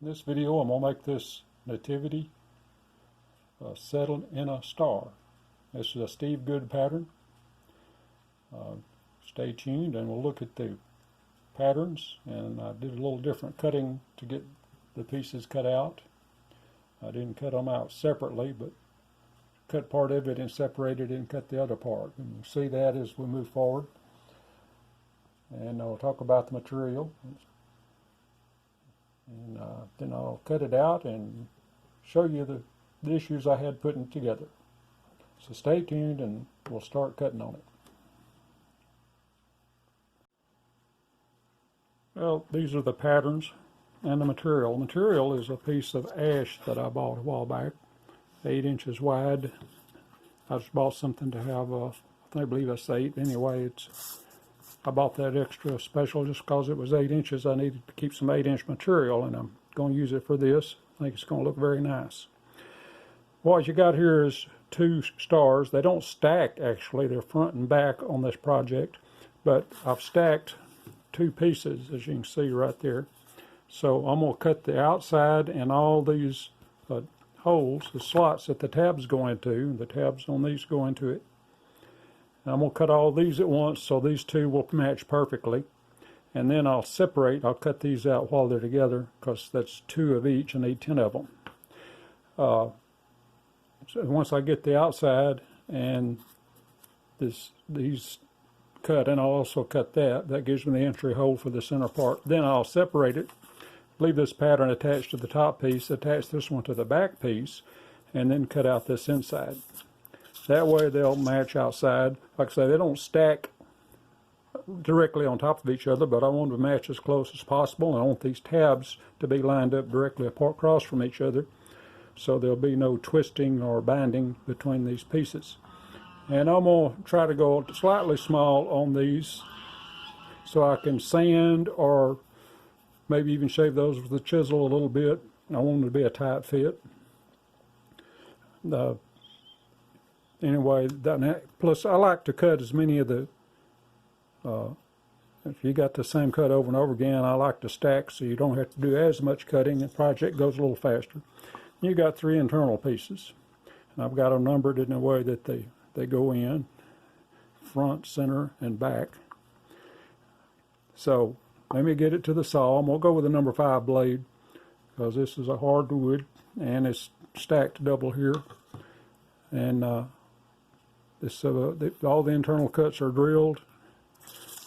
In this video, I'm going to make this nativity settled in a star. This is a Steve Good pattern. Stay tuned and we'll look at the patterns. And I did a little different cutting to get the pieces cut out. I didn't cut them out separately, but cut part of it and separated it and cut the other part. And you'll see that as we move forward. And I'll talk about the material. And then I'll cut it out and show you the issues I had putting it together. So stay tuned and we'll start cutting on it. Well, these are the patterns and the material. The material is a piece of ash that I bought a while back, 8 inches wide. I just bought something to have, I believe that's 8. Anyway, I bought that extra special just because it was 8 inches. I needed to keep some 8-inch material, and I'm going to use it for this. I think it's going to look very nice. What you got here is 2 stars. They don't stack, actually. They're front and back on this project, but I've stacked 2 pieces, as you can see right there. So I'm going to cut the outside and all these holes, the slots that the tabs go into. The tabs on these go into it. I'm going to cut all these at once so these 2 will match perfectly. And then I'll cut these out while they're together because that's 2 of each. I need 10 of them. So once I get the outside and these cut, and I'll also cut that gives me the entry hole for the center part. Then I'll separate it, leave this pattern attached to the top piece, attach this one to the back piece, and then cut out this inside. That way they'll match outside. Like I say, they don't stack directly on top of each other, but I want them to match as close as possible. And I want these tabs to be lined up directly across from each other, so there'll be no twisting or binding between these pieces. And I'm going to try to go slightly small on these so I can sand or maybe even shave those with a chisel a little bit. I want them to be a tight fit. Anyway, plus I like to cut as many of the, if you got the same cut over and over again, I like to stack so you don't have to do as much cutting. The project goes a little faster. You got 3 internal pieces, and I've got them numbered in a way that they go in, front, center, and back. So let me get it to the saw. I'm going to go with the number 5 blade because this is a hardwood and it's stacked double here. And all the internal cuts are drilled.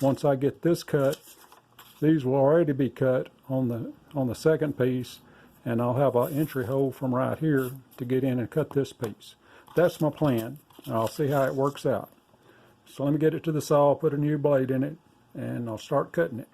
Once I get this cut, these will already be cut on the second piece, and I'll have an entry hole from right here to get in and cut this piece. That's my plan. I'll see how it works out. So let me get it to the saw, put a new blade in it, and I'll start cutting it.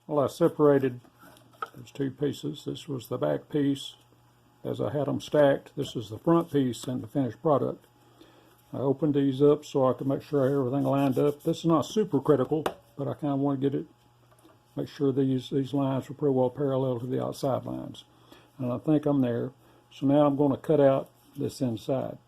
Well, I separated those 2 pieces. This was the back piece as I had them stacked. This is the front piece and the finished product. I opened these up so I could make sure everything lined up. This is not super critical, but I kind of want to get it, make sure these lines are pretty well parallel to the outside lines. And I think I'm there. So now I'm going to cut out this inside.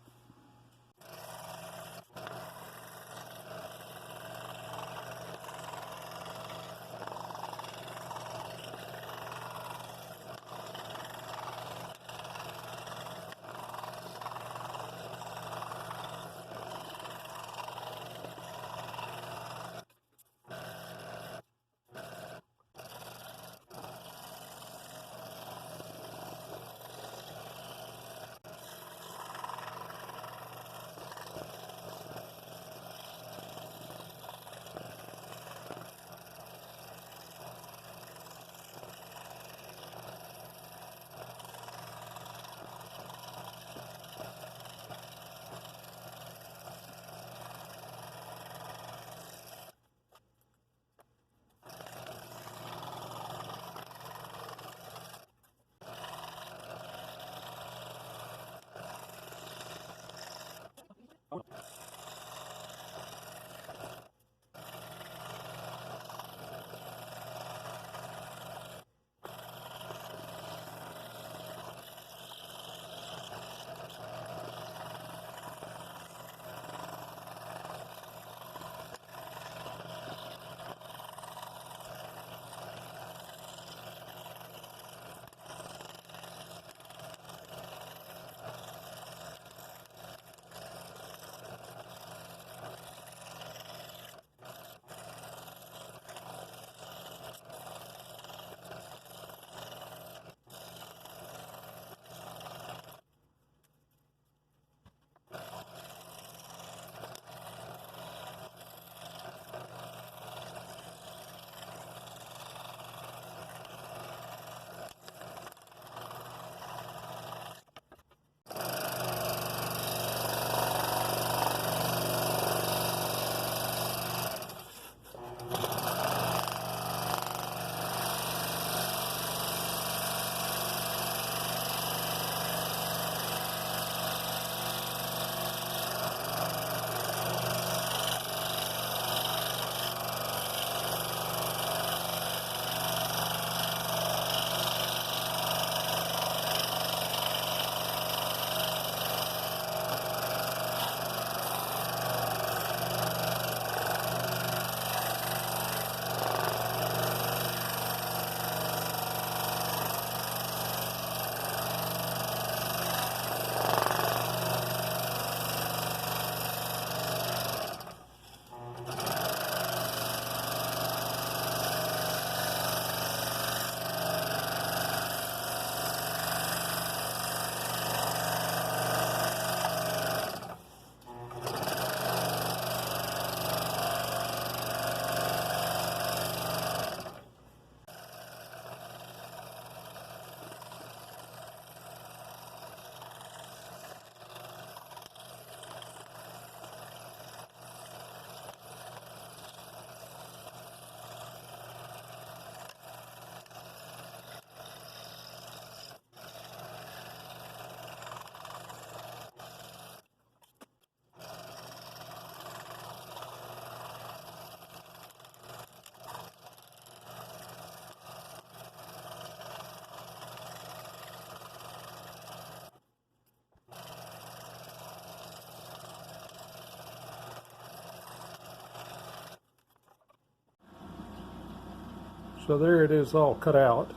So there it is, all cut out.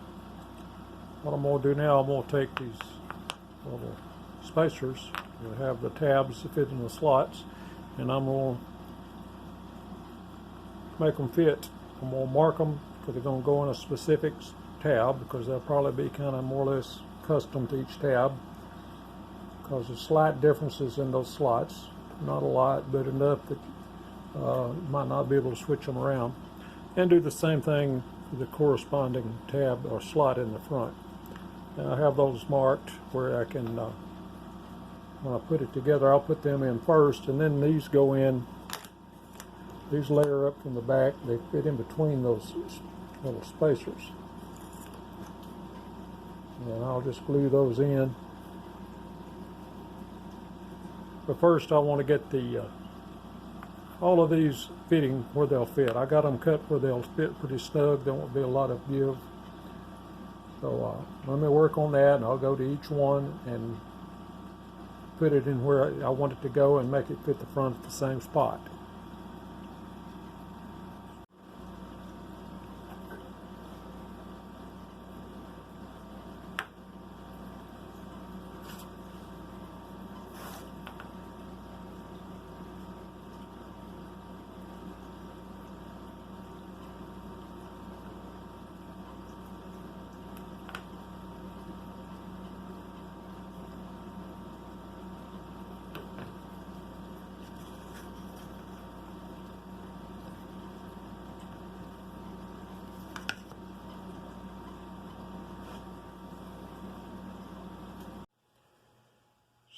What I'm going to do now, I'm going to take these little spacers that have the tabs that fit in the slots, and I'm going to make them fit. I'm going to mark them because they're going to go in a specific tab, because they'll probably be kind of more or less custom to each tab, because there's slight differences in those slots. Not a lot, but enough that you might not be able to switch them around. And do the same thing with the corresponding tab or slot in the front. And I have those marked where I can, when I put it together, I'll put them in first, and then these go in. These layer up from the back. They fit in between those little spacers. And I'll just glue those in. But first I want to get the all of these fitting where they'll fit. I got them cut where they'll fit pretty snug. There won't be a lot of give. So let me work on that, and I'll go to each one and put it in where I want it to go and make it fit the front at the same spot.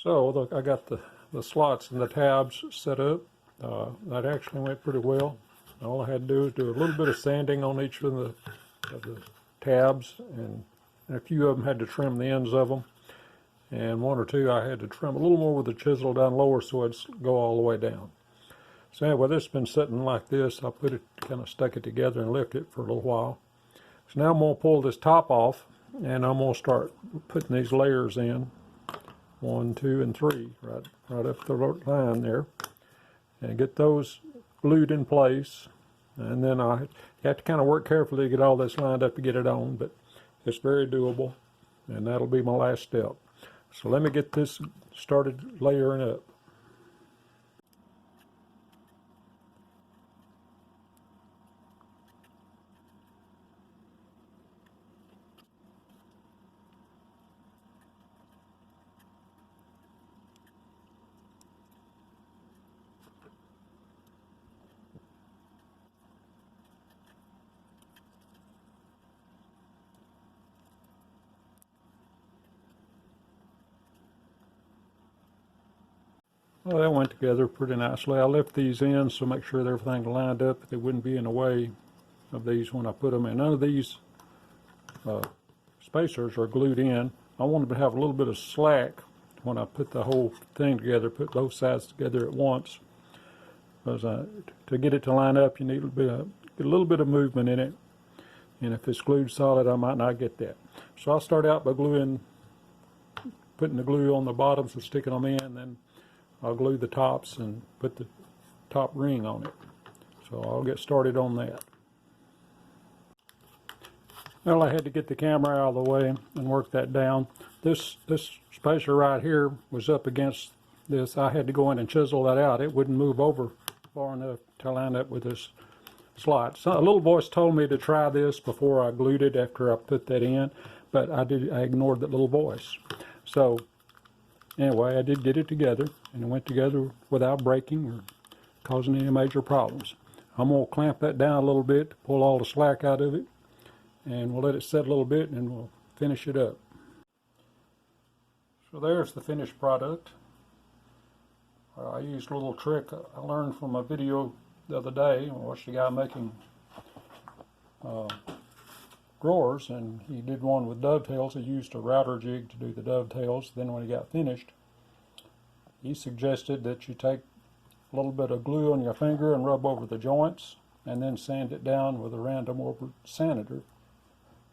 So I got the slots and the tabs set up. That actually went pretty well. All I had to do is do a little bit of sanding on each of the tabs, and a few of them had to trim the ends of them, and one or two I had to trim a little more with the chisel down lower so it'd go all the way down. So anyway, this has been sitting like this. I put it, kind of stuck it together and left it for a little while. So now I'm going to pull this top off, and I'm going to start putting these layers in. 1, 2, and 3, right up the line there, and get those glued in place. And then I have to kind of work carefully to get all this lined up to get it on, but it's very doable, and that'll be my last step. So let me get this started layering up. Well, that went together pretty nicely. I left these in so make sure that everything lined up. They wouldn't be in the way of these when I put them in. None of these spacers are glued in. I wanted to have a little bit of slack when I put the whole thing together, put both sides together at once. Because to get it to line up, you need get a little bit of movement in it. And if it's glued solid, I might not get that. So I'll start out by putting the glue on the bottoms and sticking them in, then I'll glue the tops and put the top ring on it. So I'll get started on that. Well, I had to get the camera out of the way and work that down. This spacer right here was up against this. I had to go in and chisel that out. It wouldn't move over far enough to line up with this slot. So a little voice told me to try this before I glued it after I put that in, but I ignored that little voice. So anyway, I did get it together, and it went together without breaking or causing any major problems. I'm going to clamp that down a little bit to pull all the slack out of it, and we'll let it set a little bit, and we'll finish it up. So there's the finished product. I used a little trick I learned from a video the other day. I watched a guy making drawers, and he did one with dovetails. He used a router jig to do the dovetails. Then when he got finished, he suggested that you take a little bit of glue on your finger and rub over the joints, and then sand it down with a random order sander,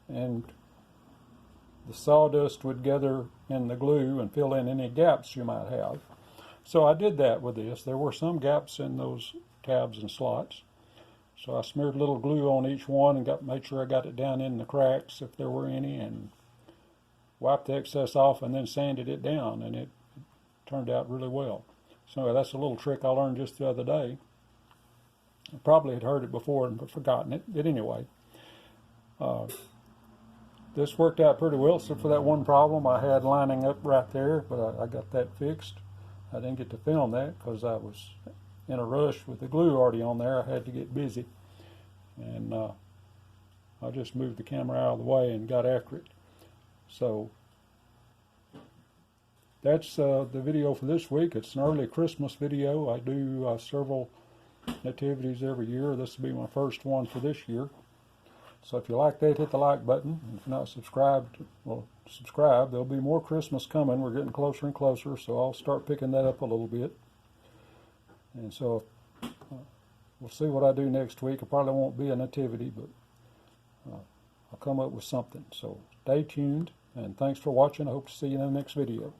and the sawdust would gather in the glue and fill in any gaps you might have. So I did that with this. There were some gaps in those tabs and slots. So I smeared a little glue on each one and made sure I got it down in the cracks if there were any, and wiped the excess off and then sanded it down, and it turned out really well. So anyway, that's a little trick I learned just the other day. I probably had heard it before and forgotten it, but anyway. This worked out pretty well, except for that one problem I had lining up right there, but I got that fixed. I didn't get to film that because I was in a rush with the glue already on there. I had to get busy, and I just moved the camera out of the way and got after it. So that's the video for this week. It's an early Christmas video. I do several nativities every year. This will be my first one for this year. So if you like that, hit the like button. If you're not subscribed, well, subscribe. There'll be more Christmas coming. We're getting closer and closer, so I'll start picking that up a little bit. And so we'll see what I do next week. It probably won't be a nativity, but I'll come up with something. So Stay tuned, and thanks for watching. I hope to see you in the next video.